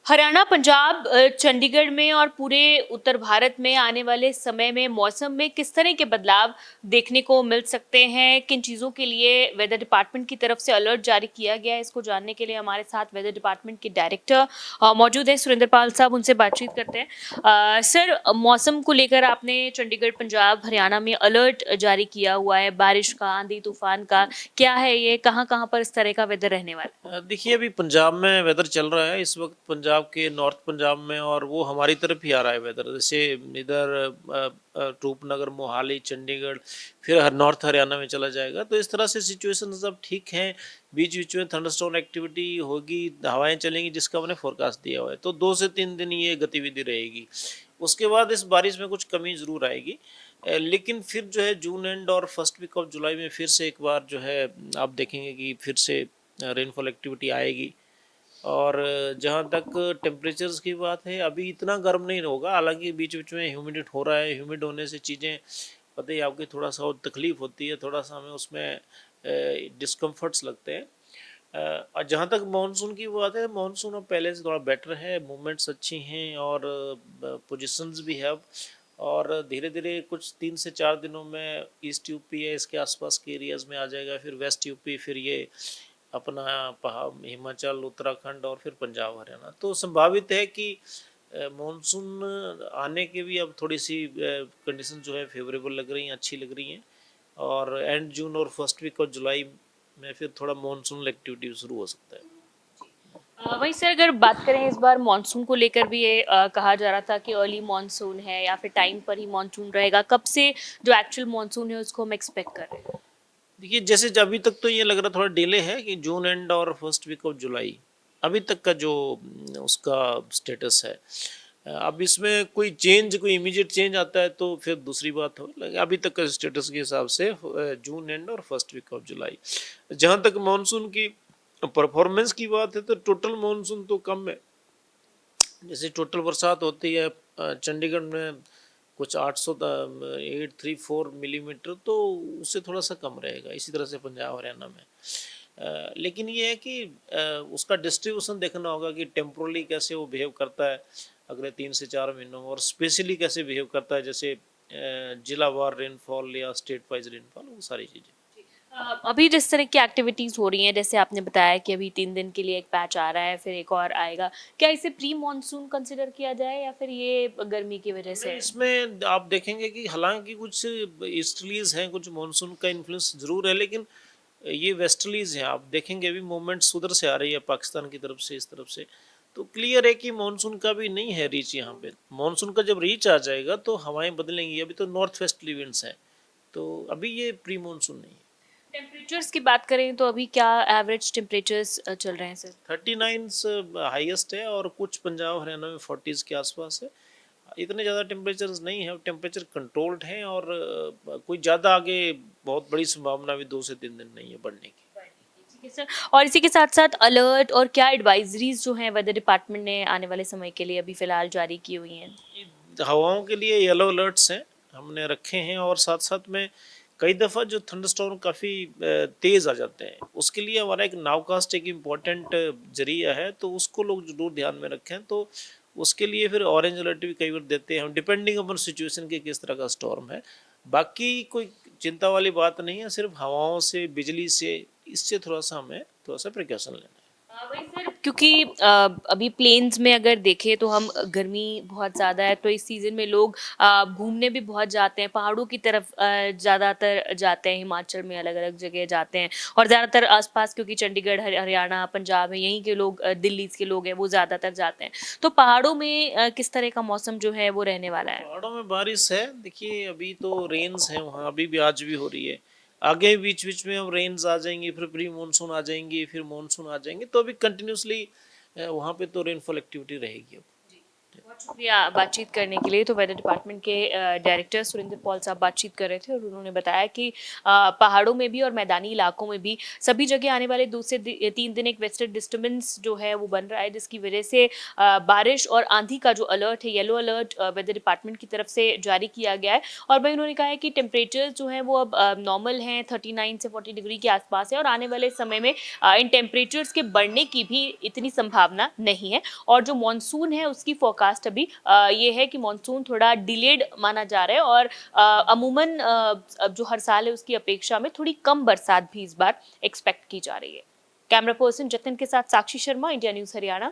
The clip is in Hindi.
हरियाणा, पंजाब, चंडीगढ़ में और पूरे उत्तर भारत में आने वाले समय में मौसम में किस तरह के बदलाव देखने को मिल सकते हैं? किन चीज़ों के लिए वेदर डिपार्टमेंट की तरफ से अलर्ट जारी किया गया है? इसको जानने के लिए हमारे साथ वेदर डिपार्टमेंट के डायरेक्टर मौजूद हैं, सुरेंद्र पाल साहब, उनसे बातचीत करते हैं। सर, मौसम को लेकर आपने चंडीगढ़, पंजाब, हरियाणा में अलर्ट जारी किया हुआ है, बारिश का, आंधी तूफान का। क्या है ये? कहाँ-कहाँ पर इस तरह का वेदर रहने वाला है? देखिए अभी पंजाब में वेदर चल रहा है इस वक्त पंजाब के नॉर्थ पंजाब में, और वो हमारी तरफ ही आ रहा है वेदर। जैसे इधर रूपनगर, मोहाली, चंडीगढ़, फिर नॉर्थ हरियाणा में चला जाएगा। तो इस तरह से सिचुएशन सब ठीक हैं। बीच बीच में थंडरस्टॉर्म एक्टिविटी होगी, हवाएं चलेंगी, जिसका हमने फोरकास्ट दिया हुआ है। तो 2 से 3 दिन ये गतिविधि रहेगी। उसके बाद इस बारिश में कुछ कमी जरूर आएगी, लेकिन फिर जो है जून एंड और फर्स्ट वीक ऑफ जुलाई में फिर से एक बार जो है आप देखेंगे कि फिर से रेनफॉल एक्टिविटी आएगी। और जहाँ तक टेम्परेचर्स की बात है, अभी इतना गर्म नहीं होगा। हालांकि बीच बीच में ह्यूमिडिट हो रहा है, ह्यूमिड होने से चीज़ें पता ही आपकी थोड़ा सा और तकलीफ होती है, थोड़ा सा हमें उसमें डिस्कम्फर्ट्स लगते हैं। और जहाँ तक मानसून की बात है, मानसून अब पहले से थोड़ा बेटर है, मूवमेंट्स अच्छी हैं और पोजिशंस भी है अब। और धीरे धीरे कुछ 3 से 4 दिनों में ईस्ट यूपी है, इसके आसपास के एरियाज़ में आ जाएगा, फिर वेस्ट यूपी, फिर ये अपना पहाड़, हिमाचल, उत्तराखंड और फिर पंजाब, हरियाणा। तो संभावित है कि मानसून आने के भी अब थोड़ी सी कंडीशन जो है फेवरेबल लग रही हैं, अच्छी लग रही हैं। और एंड जून और फर्स्ट वीक ऑफ जुलाई में फिर थोड़ा मानसूनल एक्टिविटी शुरू हो सकता है। वहीं से अगर बात करें इस बार मॉनसून को लेकर भी ये कहा जा रहा था कि अर्ली मॉनसून है या फिर टाइम पर ही मॉनसून रहेगा। कब से जो एक्चुअल मॉनसून है उसको हम एक्सपेक्ट कर रहे हैं? देखिए जैसे अभी तक तो ये लग रहा थोड़ा डिले है कि जून एंड और फर्स्ट वीक ऑफ जुलाई अभी तक का जो उसका स्टेटस है। अब इसमें कोई चेंज, कोई इमीडिएट चेंज आता है तो फिर दूसरी बात हो, लेकिन अभी तक का स्टेटस के हिसाब से जून एंड और फर्स्ट वीक ऑफ जुलाई। जहाँ तक मानसून की परफॉर्मेंस की बात है तो टोटल मानसून तो कम है। जैसे टोटल बरसात होती है चंडीगढ़ में कुछ 834 मिलीमीटर, तो उससे थोड़ा सा कम रहेगा। इसी तरह से पंजाब हरियाणा में लेकिन ये है कि उसका डिस्ट्रीब्यूशन देखना होगा कि टेम्पोरली कैसे वो बिहेव करता है अगले 3 से 4 महीनों में, और स्पेशली कैसे बिहेव करता है, जैसे जिलावार रेनफॉल या स्टेट वाइज रेनफॉल, वो सारी चीज़ें। अभी जिस तरह की एक्टिविटीज हो रही हैं, जैसे आपने बताया कि अभी 3 दिन के लिए एक पैच आ रहा है, फिर एक और आएगा। क्या इसे प्री मॉनसून कंसिडर किया जाए या फिर ये गर्मी की वजह से नहीं, है? इसमें आप देखेंगे कि हालांकि कुछ ईस्टर्लीज हैं, कुछ मानसून का इन्फ्लुएंस जरूर है, लेकिन ये वेस्टर्लीज हैं। आप देखेंगे अभी मूवमेंट्स उधर से आ रही है, पाकिस्तान की तरफ से, इस तरफ से। तो क्लियर है कि मानसून का भी नहीं है रीच यहाँ पे। मानसून का जब रीच आ जाएगा तो हवाएं बदलेंगी। अभी तो नॉर्थ वेस्टली विंड्स हैं, तो अभी ये प्री मानसून नहीं है। टेम्परेचर्स की बात करें तो अभी क्या एवरेज टेम्परेचर्स चल रहे हैं सर? 39 हाईएस्ट है, और कुछ पंजाब हरियाणा में 40s के आसपास है। इतने ज़्यादा टेम्परेचर्स नहीं है, टेम्परेचर कंट्रोल्ड हैं, और कोई ज़्यादा आगे बहुत बड़ी संभावना भी 2 से 3 दिन नहीं है बढ़ने की। ठीक है सर। और इसी के साथ साथ अलर्ट और क्या एडवाइजरीज जो हैं वेदर डिपार्टमेंट ने आने वाले समय के लिए अभी फिलहाल जारी की हुई हैं? हवाओं के लिए येलो अलर्ट्स हैं, हमने रखे हैं। और साथ साथ में कई दफ़ा जो थंडरस्टॉर्म काफ़ी तेज़ आ जाते हैं, उसके लिए हमारा एक नावकास्ट एक इम्पॉर्टेंट जरिया है, तो उसको लोग जरूर ध्यान में रखें। तो उसके लिए फिर ऑरेंज अलर्ट भी कई बार देते हैं हम, डिपेंडिंग अपन सिचुएशन के किस तरह का स्टॉर्म है। बाकी कोई चिंता वाली बात नहीं है, सिर्फ हवाओं से, बिजली से, इससे थोड़ा सा हमें थोड़ा सा प्रिकॉशन लेना है। वही सर, क्योंकि अभी प्लेन्स में अगर देखें तो हम गर्मी बहुत ज़्यादा है, तो इस सीज़न में लोग घूमने भी बहुत जाते हैं, पहाड़ों की तरफ ज़्यादातर जाते हैं, हिमाचल में अलग अलग जगह जाते हैं। और ज़्यादातर आसपास, क्योंकि चंडीगढ़, हरियाणा, पंजाब है, यहीं के लोग, दिल्ली के लोग हैं, वो ज़्यादातर जाते हैं। तो पहाड़ों में किस तरह का मौसम जो है वो रहने वाला है? पहाड़ों में बारिश है। देखिए अभी तो रेन्स हैं वहाँ, अभी भी आज भी हो रही है। आगे बीच बीच में अब रेन्स आ जाएंगी, फिर प्री मानसून आ जाएंगी, फिर मानसून आ जाएंगे, तो अभी कंटिन्यूसली वहाँ पे तो रेनफॉल एक्टिविटी रहेगी अब। बहुत शुक्रिया बातचीत करने के लिए। तो वेदर डिपार्टमेंट के डायरेक्टर सुरेंद्र पॉल साहब बातचीत कर रहे थे और उन्होंने बताया कि पहाड़ों में भी और मैदानी इलाकों में भी सभी जगह आने वाले 2 से 3 दिन एक वेस्टर्न डिस्टर्बेंस जो है वो बन रहा है, जिसकी वजह से बारिश और आंधी का जो अलर्ट है, येलो अलर्ट वेदर डिपार्टमेंट की तरफ से जारी किया गया है। और वहीं उन्होंने कहा है कि टेम्परेचर जो है वो अब नॉर्मल हैं, 39 से 40 डिग्री के आसपास है और आने वाले समय में इन टेम्परेचर्स के बढ़ने की भी इतनी संभावना नहीं है। और जो मॉनसून है उसकी फोरकास्ट अभी ये है कि मॉनसून थोड़ा डिलेड माना जा रहा है और अमूमन अब जो हर साल है उसकी अपेक्षा में थोड़ी कम बरसात भी इस बार एक्सपेक्ट की जा रही है। कैमरा पर्सन जतिन के साथ साक्षी शर्मा, इंडिया न्यूज़ हरियाणा।